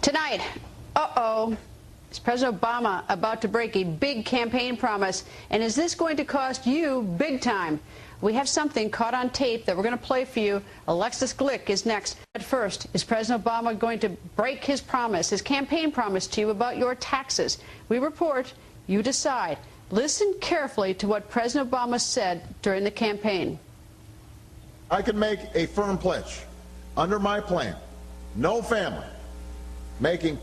Tonight, is President Obama about to break a big campaign promise? And is this going to cost you big time? We have something caught on tape that we're going to play for you. Alexis Glick is next. But first, is President Obama going to break his promise, his campaign promise to you about your taxes? We report, you decide. Listen carefully to what President Obama said during the campaign. I can make a firm pledge. Under my plan, no family making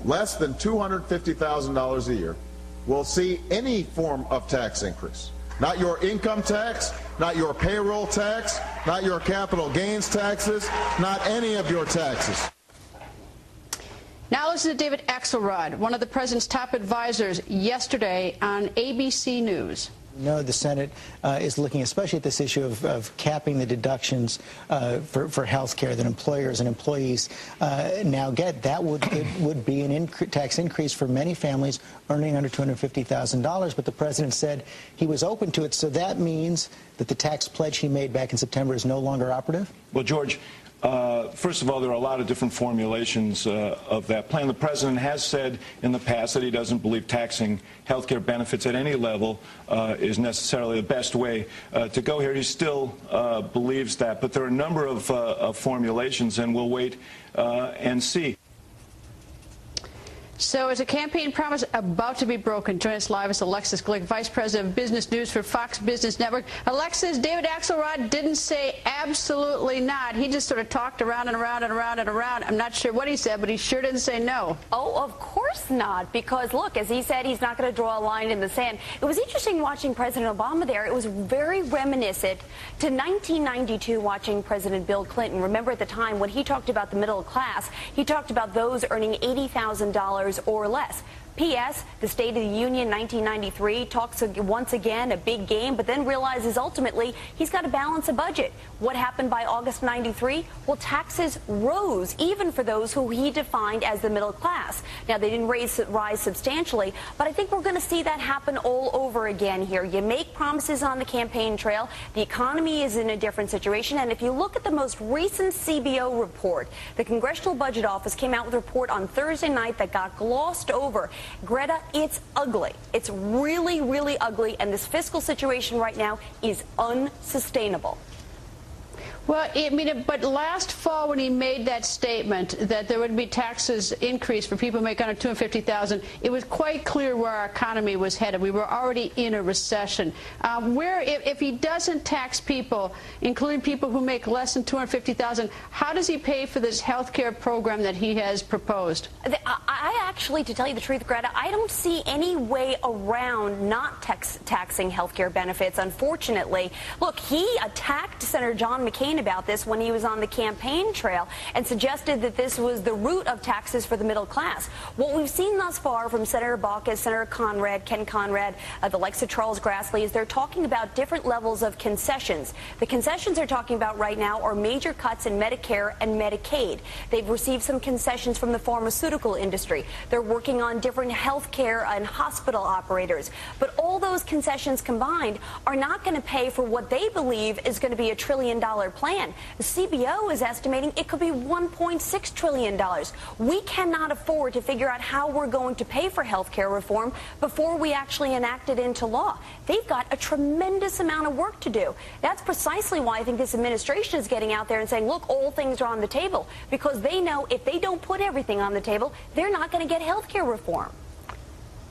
less than $250,000 a year will see any form of tax increase. Not your income tax, not your payroll tax, not your capital gains taxes, not any of your taxes. Now listen to David Axelrod, one of the president's top advisors, yesterday on ABC News. No, the Senate is looking especially at this issue of capping the deductions for health care that employers and employees now get. That would be an tax increase for many families earning under $250,000, but the president said he was open to it. So that means that the tax pledge he made back in September is no longer operative? Well, George, first of all, there are a lot of different formulations of that plan. The president has said in the past that he doesn't believe taxing health care benefits at any level is necessarily the best way to go here. He still believes that, but there are a number of formulations, and we'll wait and see. So is a campaign promise about to be broken? Join us live is Alexis Glick, Vice President of Business News for Fox Business Network. Alexis, David Axelrod didn't say absolutely not. He just sort of talked around and around and around and around. I'm not sure what he said, but he sure didn't say no. Oh, of course not, because, look, as he said, he's not going to draw a line in the sand. It was interesting watching President Obama there. It was very reminiscent to 1992 watching President Bill Clinton. Remember at the time when he talked about the middle class, he talked about those earning $80,000 or less. P.S. The State of the Union 1993 talks once again a big game, but then realizes ultimately he's got to balance a budget. What happened by August 93? Well, taxes rose, even for those who he defined as the middle class. Now, they didn't rise substantially, but I think we're going to see that happen all over again here. You make promises on the campaign trail. The economy is in a different situation, and if you look at the most recent CBO report, the Congressional Budget Office came out with a report on Thursday night that got glossed over. Greta, it's ugly. It's really, really ugly, and this fiscal situation right now is unsustainable. Well, I mean, but last fall when he made that statement that there would be taxes increase for people who make under $250,000, it was quite clear where our economy was headed. We were already in a recession. If he doesn't tax people, including people who make less than $250,000, how does he pay for this health care program that he has proposed? I actually, to tell you the truth, Greta, I don't see any way around not taxing health care benefits, unfortunately. Look, he attacked Senator John McCain about this when he was on the campaign trail and suggested that this was the root of taxes for the middle class. What we've seen thus far from Senator Baucus, Senator Conrad, Ken Conrad, the likes of Charles Grassley, is they're talking about different levels of concessions. The concessions they're talking about right now are major cuts in Medicare and Medicaid. They've received some concessions from the pharmaceutical industry. They're working on different health care and hospital operators. But all those concessions combined are not going to pay for what they believe is going to be $1 trillion plan. The CBO is estimating it could be $1.6 trillion. We cannot afford to figure out how we're going to pay for health care reform before we actually enact it into law. They've got a tremendous amount of work to do. That's precisely why I think this administration is getting out there and saying, look, all things are on the table, because they know if they don't put everything on the table, they're not going to get health care reform.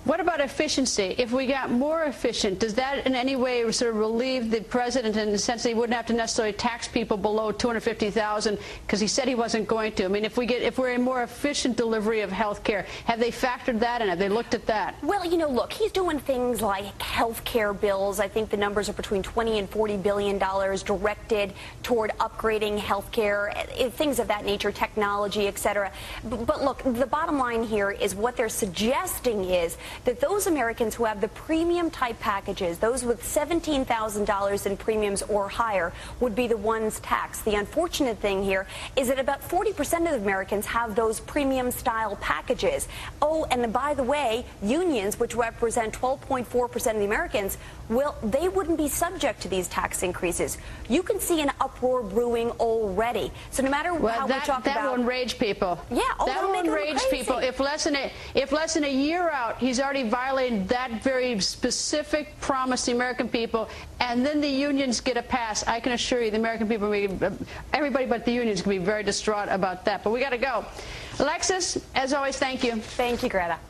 What about efficiency? If we got more efficient, does that in any way sort of relieve the president in the sense that he wouldn't have to necessarily tax people below $250,000 because he said he wasn't going to? I mean, if we're a more efficient delivery of health care, have they factored that in? Have they looked at that? Well, you know, look, he's doing things like health care bills. I think the numbers are between $20 and $40 billion directed toward upgrading health care, things of that nature, technology, et cetera. But look, the bottom line here is what they're suggesting is that those Americans who have the premium type packages, those with $17,000 in premiums or higher, would be the ones taxed. The unfortunate thing here is that about 40% of Americans have those premium style packages. Oh, and by the way, unions, which represent 12.4% of the Americans, they wouldn't be subject to these tax increases. You can see an uproar brewing already. So no matter how we talk about, that will enrage people. Yeah, that will enrage people. If less than a year out, he's already violated that very specific promise to the American people, and then the unions get a pass. I can assure you, the American people, everybody but the unions, can be very distraught about that. But we got to go. Alexis, as always, thank you. Thank you, Greta.